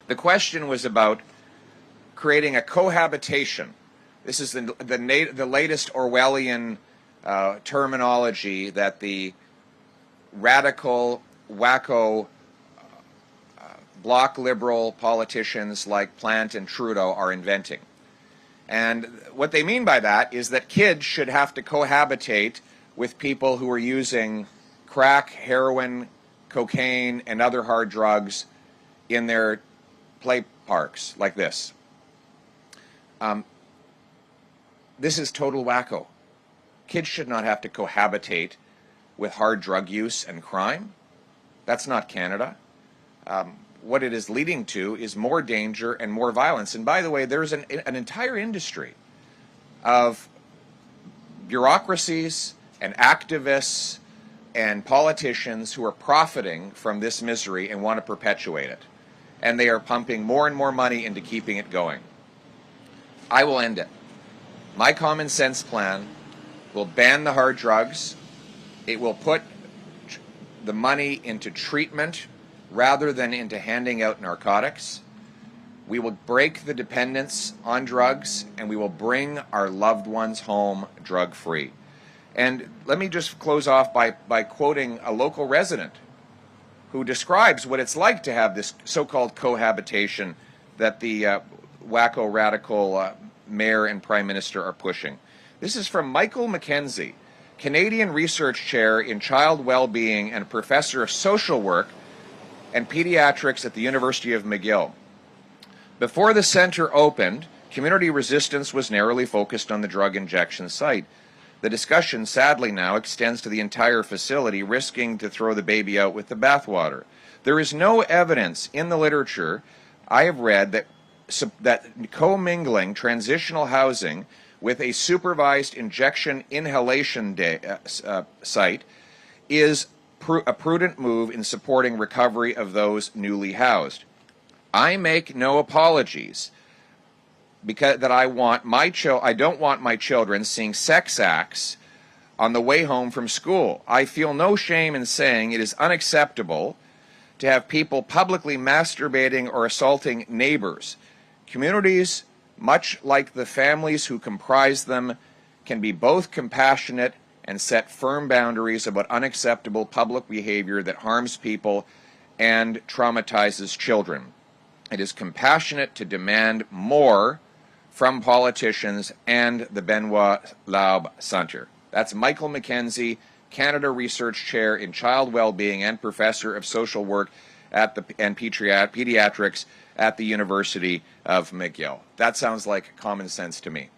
The question was about creating a cohabitation. This is the latest Orwellian terminology that the radical, wacko, bloc liberal politicians like Plant and Trudeau are inventing. And what they mean by that is that kids should have to cohabitate with people who are using crack, heroin, cocaine, and other hard drugs in their play parks like this. This is total wacko. Kids should not have to cohabitate with hard drug use and crime. That's not Canada. What it is leading to is more danger and more violence. And by the way, there's an entire industry of bureaucracies and activists and politicians who are profiting from this misery and want to perpetuate it. And they are pumping more and more money into keeping it going. I will end it. My common sense plan will ban the hard drugs. It will put the money into treatment rather than into handing out narcotics. We will break the dependence on drugs, and we will bring our loved ones home drug-free. And let me just close off by quoting a local resident who describes what it's like to have this so-called cohabitation that the wacko radical mayor and prime minister are pushing. This is from Michael McKenzie, Canadian Research Chair in Child Wellbeing and Professor of Social Work and Pediatrics at the University of McGill. Before the centre opened, community resistance was narrowly focused on the drug injection site. The discussion, sadly now, extends to the entire facility, risking to throw the baby out with the bathwater. There is no evidence in the literature I have read that commingling transitional housing with a supervised injection inhalation site is a prudent move in supporting recovery of those newly housed. I make no apologies because that I don't want my children seeing sex acts on the way home from school. I feel no shame in saying it is unacceptable to have people publicly masturbating or assaulting neighbors. Communities, much like the families who comprise them, can be both compassionate and set firm boundaries about unacceptable public behavior that harms people and traumatizes children. It is compassionate to demand more from politicians and the Benoit Laub Centre. That's Michael McKenzie, Canada Research Chair in Child Wellbeing and Professor of Social Work and Pediatrics at the University of McGill. That sounds like common sense to me.